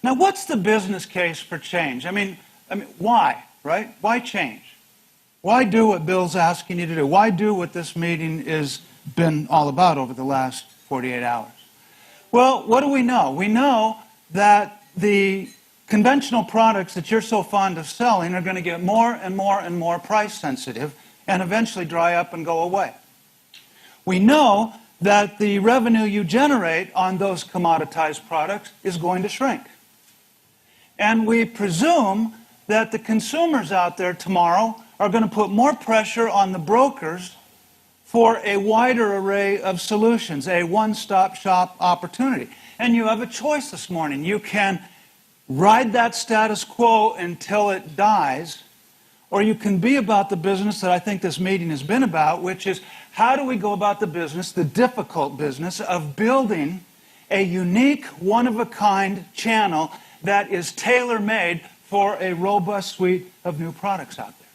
Now, what's the business case for change? I mean, why, right? Why change? Why do what Bill's asking you to do? Why do what this meeting has been all about over the last 48 hours? Well, what do we know? We know that the conventional products that you're so fond of selling are going to get more and more and more price sensitive and eventually dry up and go away. We know that the revenue you generate on those commoditized products is going to shrink. And we presume that the consumers out there tomorrow are going to put more pressure on the brokers for a wider array of solutions, a one-stop shop opportunity. And you have a choice this morning. You can ride that status quo until it dies, or you can be about the business that I think this meeting has been about, which is how do we go about the business, the difficult business, of building a unique, one-of-a-kind channel that is tailor-made for a robust suite of new products out there.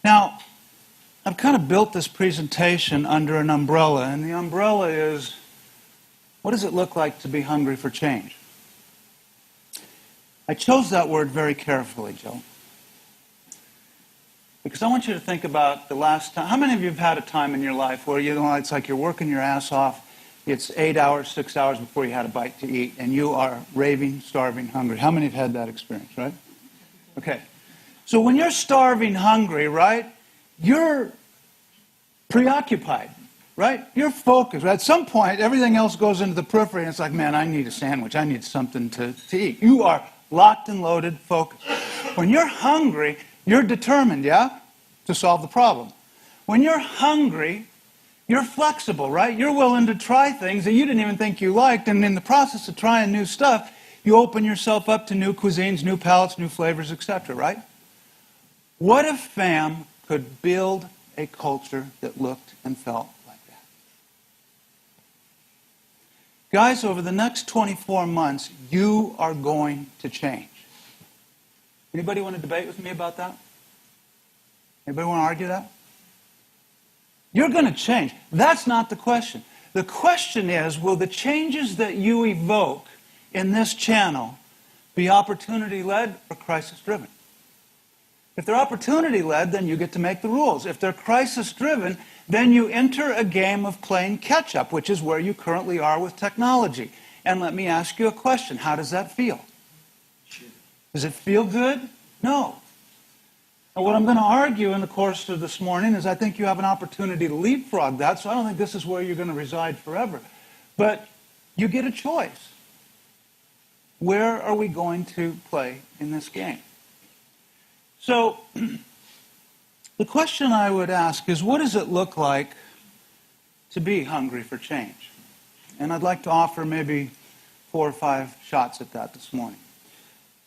Now, I've kind of built this presentation under an umbrella, and the umbrella is, what does it look like to be hungry for change? I chose that word very carefully, Joe, because I want you to think about the last time. How many of you have had a time in your life where it's like you're working your ass off, it's 8 hours, 6 hours before you had a bite to eat, and you are raving, starving, hungry? How many have had that experience, right? Okay. So when you're starving, hungry, right, you're preoccupied, right? You're focused. At some point, everything else goes into the periphery, and it's like, man, I need a sandwich. I need something to eat. You are locked and loaded, focused. When you're hungry, you're determined, yeah, to solve the problem. When you're hungry, you're flexible, right? You're willing to try things that you didn't even think you liked, and in the process of trying new stuff, you open yourself up to new cuisines, new palates, new flavors, etc., right? What if FAM could build a culture that looked and felt like that? Guys, over the next 24 months, you are going to change. Anybody want to debate with me about that? Anybody want to argue that? You're going to change. That's not the question. The question is, will the changes that you evoke in this channel be opportunity-led or crisis-driven? If they're opportunity-led, then you get to make the rules. If they're crisis-driven, then you enter a game of playing catch-up, which is where you currently are with technology. And let me ask you a question. How does that feel? Does it feel good? No. And what I'm going to argue in the course of this morning is I think you have an opportunity to leapfrog that, so I don't think this is where you're going to reside forever. But you get a choice. Where are we going to play in this game? So, the question I would ask is, what does it look like to be hungry for change? And I'd like to offer maybe 4 or 5 shots at that this morning.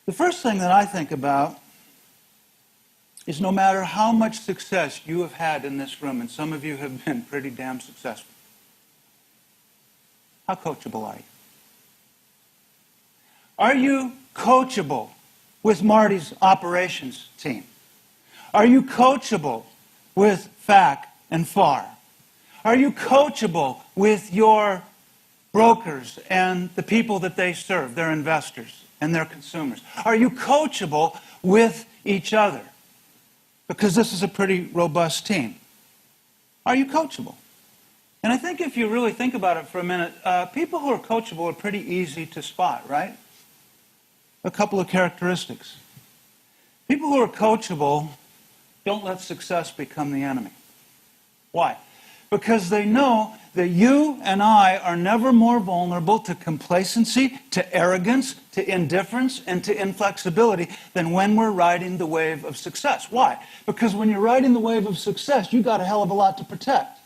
The first thing that I think about is no matter how much success you have had in this room, and some of you have been pretty damn successful, how coachable are you? Are you coachable with Marty's operations team? Are you coachable with FAC and FAR? Are you coachable with your brokers and the people that they serve, their investors and their consumers? Are you coachable with each other? Because this is a pretty robust team. Are you coachable? And I think if you really think about it for a minute, people who are coachable are pretty easy to spot, right? A couple of characteristics. People who are coachable don't let success become the enemy. Why? Because they know that you and I are never more vulnerable to complacency, to arrogance, to indifference, and to inflexibility than when we're riding the wave of success. Why? Because when you're riding the wave of success, you got a hell of a lot to protect.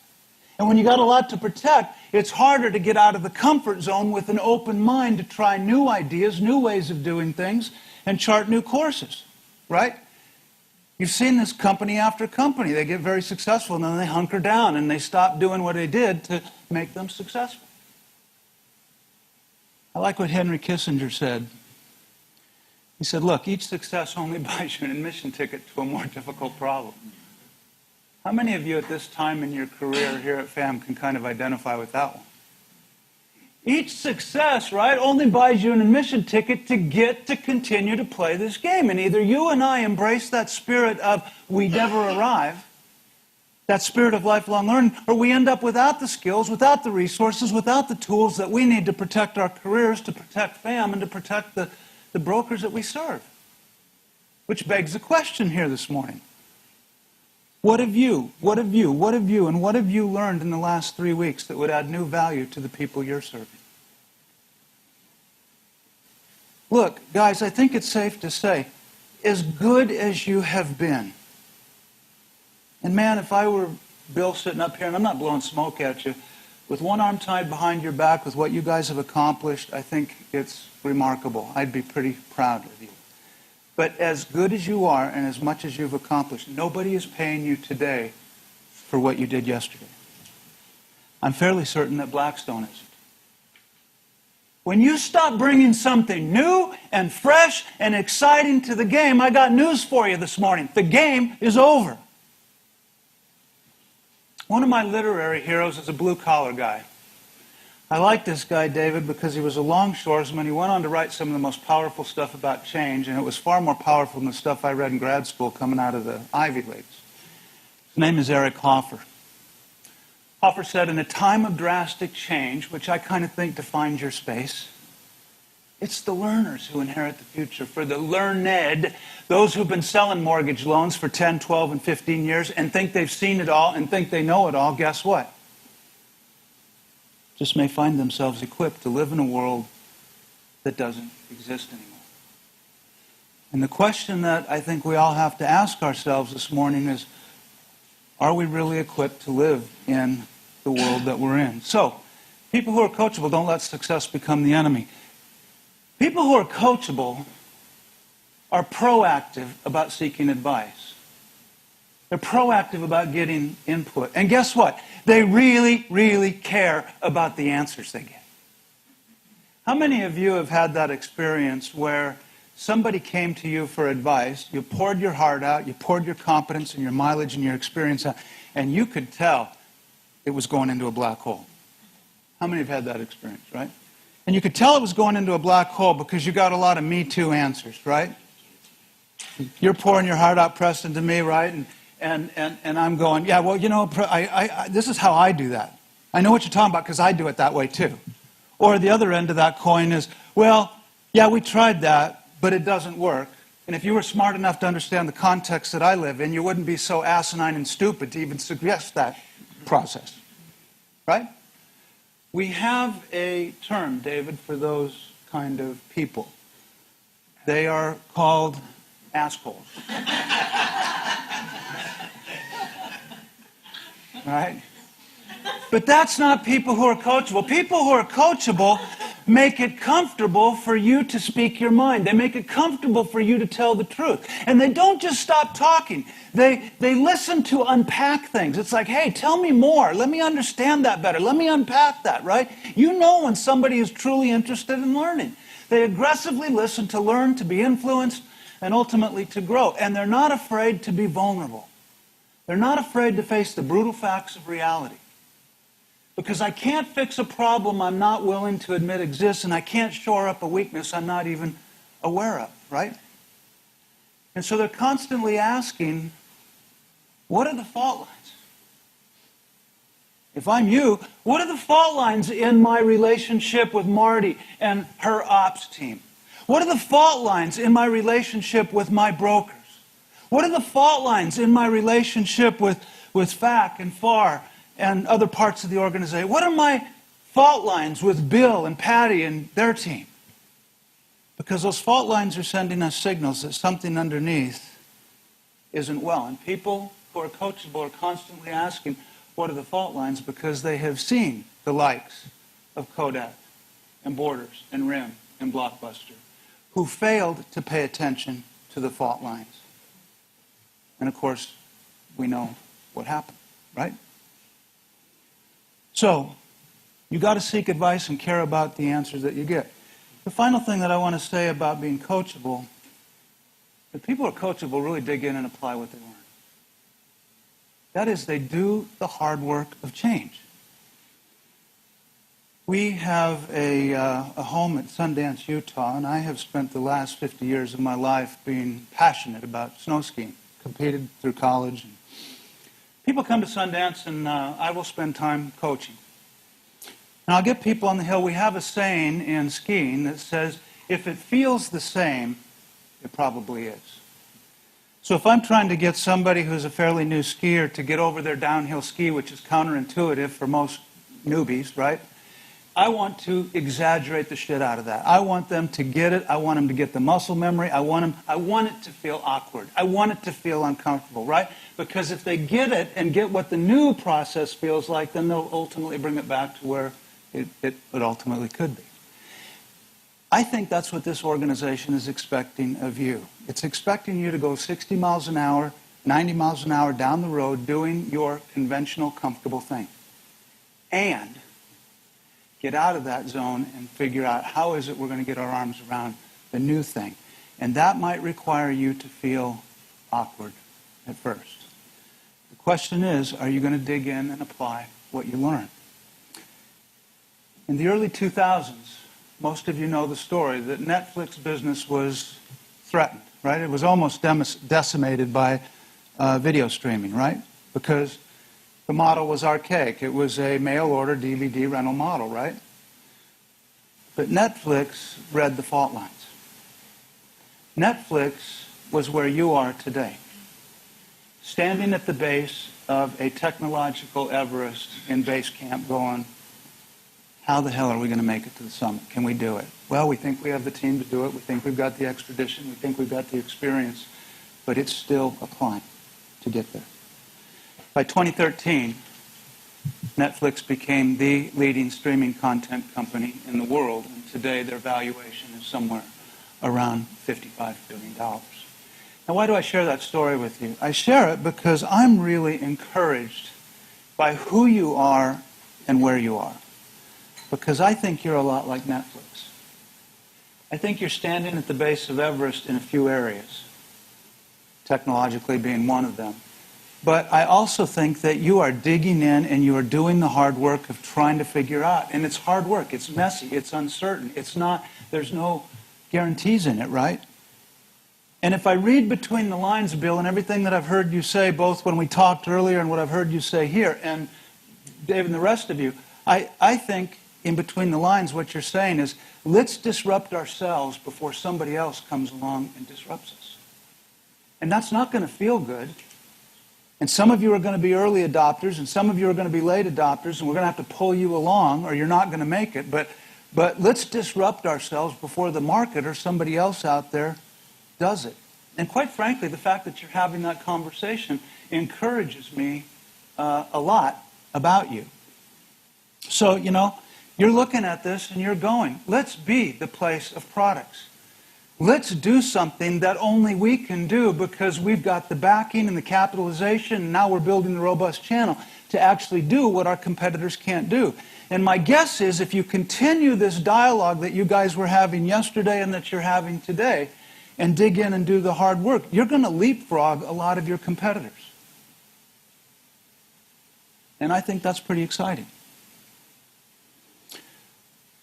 And when you got a lot to protect, it's harder to get out of the comfort zone with an open mind to try new ideas, new ways of doing things, and chart new courses, right? You've seen this company after company. They get very successful, and then they hunker down, and they stop doing what they did to make them successful. I like what Henry Kissinger said. He said, look, each success only buys you an admission ticket to a more difficult problem. How many of you at this time in your career here at FAM can kind of identify with that one? Each success, right, only buys you an admission ticket to get to continue to play this game. And either you and I embrace that spirit of we never arrive, that spirit of lifelong learning, or we end up without the skills, without the resources, without the tools that we need to protect our careers, to protect FAM, and to protect the brokers that we serve. Which begs the question here this morning. What have you learned in the last 3 weeks that would add new value to the people you're serving? Look, guys, I think it's safe to say, as good as you have been, and man, if I were Bill sitting up here, and I'm not blowing smoke at you, with one arm tied behind your back with what you guys have accomplished, I think it's remarkable. I'd be pretty proud of you. But as good as you are and as much as you've accomplished, nobody is paying you today for what you did yesterday. I'm fairly certain that Blackstone isn't. When you stop bringing something new and fresh and exciting to the game, I got news for you this morning. The game is over. One of my literary heroes is a blue-collar guy. I like this guy, David, because he was a longshoresman. He went on to write some of the most powerful stuff about change, and it was far more powerful than the stuff I read in grad school coming out of the Ivy Leagues. His name is Eric Hoffer. Hoffer said, in a time of drastic change, which I kind of think defines your space, it's the learners who inherit the future. For the learned, those who've been selling mortgage loans for 10, 12, and 15 years and think they've seen it all and think they know it all, guess what? Just may find themselves equipped to live in a world that doesn't exist anymore. And the question that I think we all have to ask ourselves this morning is, are we really equipped to live in the world that we're in? So, people who are coachable, don't let success become the enemy. People who are coachable are proactive about seeking advice. They're proactive about getting input. And guess what? They really, really care about the answers they get. How many of you have had that experience where somebody came to you for advice, you poured your heart out, you poured your competence and your mileage and your experience out, and you could tell it was going into a black hole? How many have had that experience, right? And you could tell it was going into a black hole because you got a lot of Me Too answers, right? You're pouring your heart out, Preston, to me, right? And I'm going, yeah, well, you know, this is how I do that. I know what you're talking about because I do it that way too. Or the other end of that coin is, well, yeah, we tried that, but it doesn't work. And if you were smart enough to understand the context that I live in, you wouldn't be so asinine and stupid to even suggest that process. Right? We have a term, David, for those kind of people. They are called assholes. Right? But that's not people who are coachable. People who are coachable make it comfortable for you to speak your mind. They make it comfortable for you to tell the truth. And they don't just stop talking. They listen to unpack things. It's like, hey, tell me more. Let me understand that better. Let me unpack that, right? You know when somebody is truly interested in learning. They aggressively listen to learn, to be influenced, and ultimately to grow. And they're not afraid to be vulnerable. They're not afraid to face the brutal facts of reality. Because I can't fix a problem I'm not willing to admit exists, and I can't shore up a weakness I'm not even aware of, right? And so they're constantly asking, what are the fault lines? If I'm you, what are the fault lines in my relationship with Marty and her ops team? What are the fault lines in my relationship with my brokers? What are the fault lines in my relationship with FAC and FAR and other parts of the organization? What are my fault lines with Bill and Patty and their team? Because those fault lines are sending us signals that something underneath isn't well. And people who are coachable are constantly asking, what are the fault lines? Because they have seen the likes of Kodak and Borders and RIM and Blockbuster who failed to pay attention to the fault lines. And of course, we know what happened, right? So, you got to seek advice and care about the answers that you get. The final thing that I want to say about being coachable, that people who are coachable really dig in and apply what they learn. That is, they do the hard work of change. We have a home at Sundance, Utah, and I have spent the last 50 years of my life being passionate about snow skiing. Competed through college. And people come to Sundance, and I will spend time coaching. And I'll get people on the hill. We have a saying in skiing that says, if it feels the same, it probably is. So if I'm trying to get somebody who's a fairly new skier to get over their downhill ski, which is counterintuitive for most newbies, right? I want to exaggerate the shit out of that. I want them to get it. I want them to get the muscle memory. I want it to feel awkward. I want it to feel uncomfortable, right? Because if they get it and get what the new process feels like, then they'll ultimately bring it back to where it ultimately could be. I think that's what this organization is expecting of you. It's expecting you to go 60 miles an hour, 90 miles an hour down the road doing your conventional, comfortable thing. And get out of that zone and figure out how is it we're going to get our arms around the new thing. And that might require you to feel awkward at first. The question is, are you going to dig in and apply what you learn? In the early 2000s, most of you know the story that Netflix business was threatened, right? It was almost decimated by video streaming, right? Because the model was archaic. It was a mail-order DVD rental model, right? But Netflix read the fault lines. Netflix was where you are today, standing at the base of a technological Everest in base camp going, how the hell are we going to make it to the summit? Can we do it? Well, we think we have the team to do it. We think we've got the expedition. We think we've got the experience. But it's still a climb to get there. By 2013, Netflix became the leading streaming content company in the world, and today their valuation is somewhere around $55 billion. Now, why do I share that story with you? I share it because I'm really encouraged by who you are and where you are, because I think you're a lot like Netflix. I think you're standing at the base of Everest in a few areas, technologically being one of them. But I also think that you are digging in and you are doing the hard work of trying to figure out. And it's hard work. It's messy. It's uncertain. It's not, there's no guarantees in it, right? And if I read between the lines, Bill, and everything that I've heard you say, both when we talked earlier and what I've heard you say here, and Dave and the rest of you, I think in between the lines what you're saying is, let's disrupt ourselves before somebody else comes along and disrupts us. And that's not going to feel good. And some of you are going to be early adopters, and some of you are going to be late adopters, and we're going to have to pull you along, or you're not going to make it. But let's disrupt ourselves before the market or somebody else out there does it. And quite frankly, the fact that you're having that conversation encourages me a lot about you. So, you know, you're looking at this and you're going, let's be the place of products. Let's do something that only we can do because we've got the backing and the capitalization, and now we're building the robust channel to actually do what our competitors can't do. And my guess is if you continue this dialogue that you guys were having yesterday and that you're having today and dig in and do the hard work, you're going to leapfrog a lot of your competitors. And I think that's pretty exciting.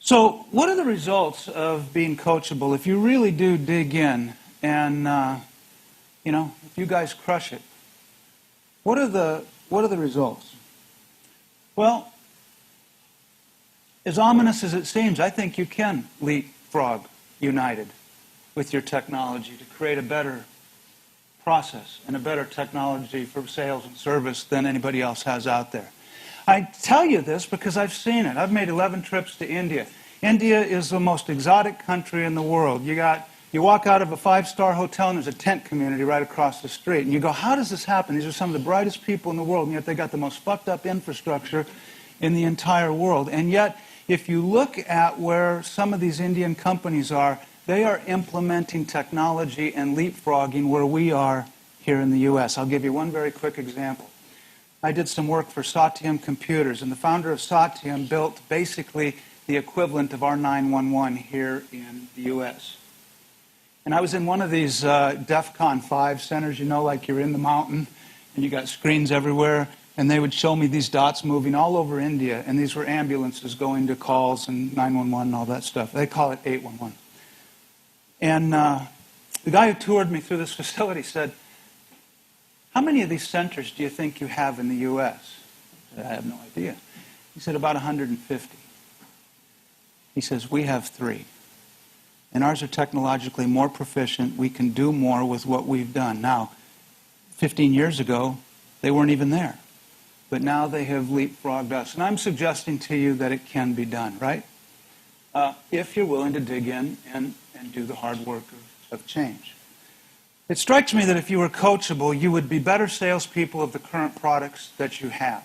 So what are the results of being coachable if you really do dig in and, you know, if you guys crush it? What are the results? Well, as ominous as it seems, I think you can leapfrog united with your technology to create a better process and a better technology for sales and service than anybody else has out there. I tell you this because I've seen it. I've made 11 trips to India. India is the most exotic country in the world. You walk out of a 5-star hotel and there's a tent community right across the street. And you go, how does this happen? These are some of the brightest people in the world, and yet they got the most fucked up infrastructure in the entire world. And yet, if you look at where some of these Indian companies are, they are implementing technology and leapfrogging where we are here in the U.S. I'll give you one very quick example. I did some work for Satyam Computers, and the founder of Satyam built basically the equivalent of our 911 here in the U.S. And I was in one of these DEF CON 5 centers, you know, like you're in the mountain, and you got screens everywhere. And they would show me these dots moving all over India, and these were ambulances going to calls and 911 and all that stuff. They call it 811. And the guy who toured me through this facility said, "How many of these centers do you think you have in the U.S.?" I said, "I have no idea." He said, "About 150. He says, "We have 3. And ours are technologically more proficient. We can do more with what we've done." Now, 15 years ago, they weren't even there. But now they have leapfrogged us. And I'm suggesting to you that it can be done, right? If you're willing to dig in and do the hard work of change. It strikes me that if you were coachable, you would be better salespeople of the current products that you have.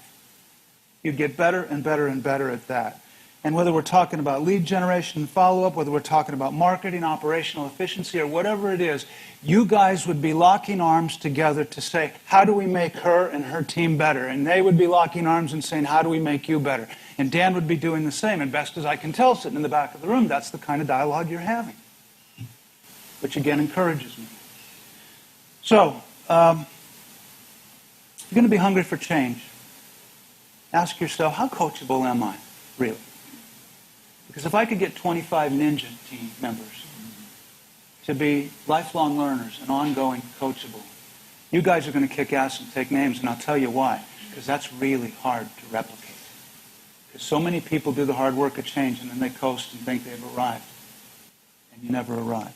You'd get better and better and better at that. And whether we're talking about lead generation and follow-up, whether we're talking about marketing, operational efficiency, or whatever it is, you guys would be locking arms together to say, how do we make her and her team better? And they would be locking arms and saying, how do we make you better? And Dan would be doing the same. And best as I can tell, sitting in the back of the room, that's the kind of dialogue you're having. Which again encourages me. So, you're going to be hungry for change. Ask yourself, how coachable am I, really? Because if I could get 25 Ninja team members to be lifelong learners and ongoing coachable, you guys are going to kick ass and take names, and I'll tell you why. Because that's really hard to replicate. Because so many people do the hard work of change, and then they coast and think they've arrived. And you never arrive.